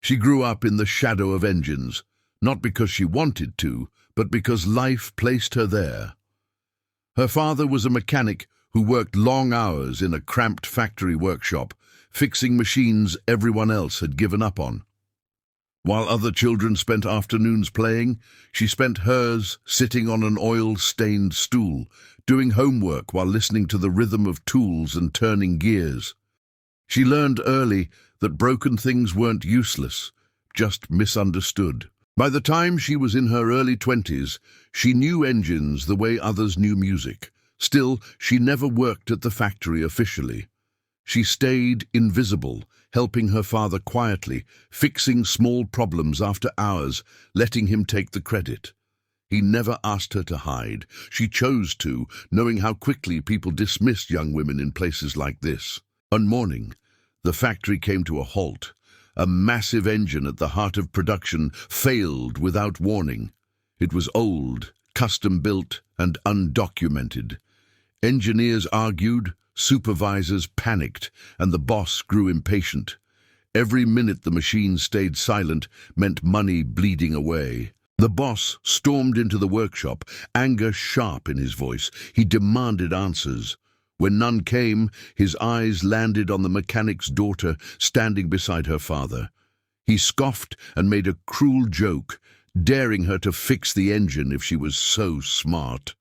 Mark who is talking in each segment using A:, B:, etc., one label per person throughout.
A: She grew up in the shadow of engines, not because she wanted to, but because life placed her there. Her father was a mechanic who worked long hours in a cramped factory workshop, fixing machines everyone else had given up on. While other children spent afternoons playing, she spent hers sitting on an oil-stained stool, doing homework while listening to the rhythm of tools and turning gears. She learned early that broken things weren't useless, just misunderstood. By the time she was in her early 20s, she knew engines the way others knew music. Still, she never worked at the factory officially. She stayed invisible, helping her father quietly, fixing small problems after hours, letting him take the credit. He never asked her to hide. She chose to, knowing how quickly people dismissed young women in places like this. One morning, the factory came to a halt. A massive engine at the heart of production failed without warning. It was old, custom-built, and undocumented. Engineers argued, supervisors panicked, and the boss grew impatient. Every minute the machine stayed silent meant money bleeding away. The boss stormed into the workshop, anger sharp in his voice. He demanded answers. When none came, his eyes landed on the mechanic's daughter standing beside her father. He scoffed and made a cruel joke, daring her to fix the engine if she was so smart.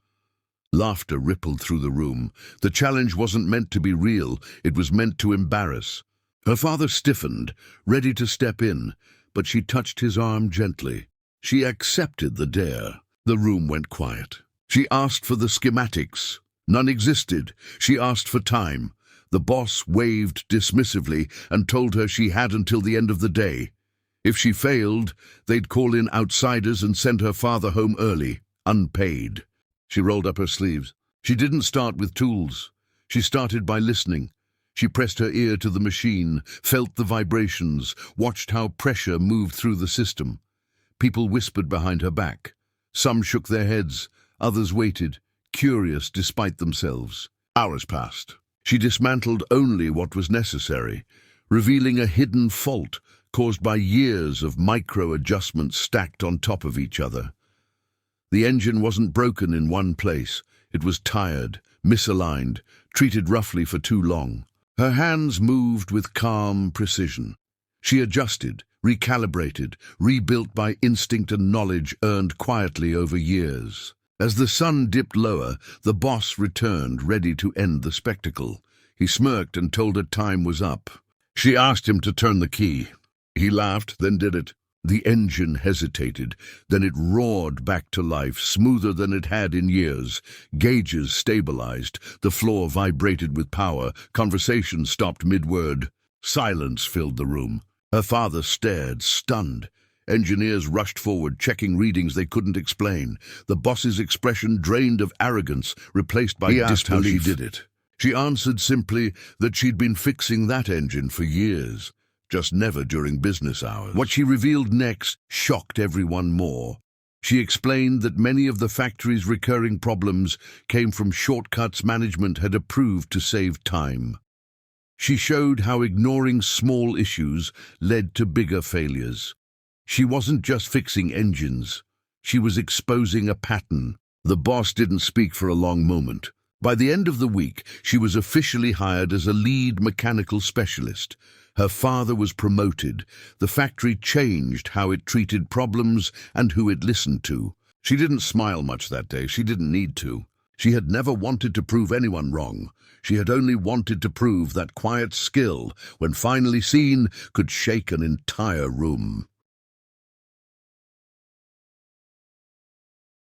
A: Laughter rippled through the room. The challenge wasn't meant to be real, it was meant to embarrass. Her father stiffened, ready to step in, but she touched his arm gently. She accepted the dare. The room went quiet. She asked for the schematics. None existed. She asked for time. The boss waved dismissively and told her she had until the end of the day. If she failed, they'd call in outsiders and send her father home early, unpaid. She rolled up her sleeves. She didn't start with tools. She started by listening. She pressed her ear to the machine, felt the vibrations, watched how pressure moved through the system. People whispered behind her back. Some shook their heads, others waited, curious despite themselves. Hours passed. She dismantled only what was necessary, revealing a hidden fault caused by years of micro-adjustments stacked on top of each other. The engine wasn't broken in one place. It was tired, misaligned, treated roughly for too long. Her hands moved with calm precision. She adjusted, recalibrated, rebuilt by instinct and knowledge earned quietly over years. As the sun dipped lower, the boss returned, ready to end the spectacle. He smirked and told her time was up. She asked him to turn the key. He laughed, then did it. The engine hesitated, then it roared back to life, smoother than it had in years. Gauges stabilized, the floor vibrated with power, conversation stopped mid-word. Silence filled the room. Her father stared, stunned. Engineers rushed forward, checking readings they couldn't explain. The boss's expression drained of arrogance, replaced by disbelief. He asked how she did it. She answered simply that she'd been fixing that engine for years, just never during business hours. What she revealed next shocked everyone more. She explained that many of the factory's recurring problems came from shortcuts management had approved to save time. She showed how ignoring small issues led to bigger failures. She wasn't just fixing engines. She was exposing a pattern. The boss didn't speak for a long moment. By the end of the week, she was officially hired as a lead mechanical specialist. Her father was promoted. The factory changed how it treated problems and who it listened to. She didn't smile much that day. She didn't need to. She had never wanted to prove anyone wrong. She had only wanted to prove that quiet skill, when finally seen, could shake an entire room.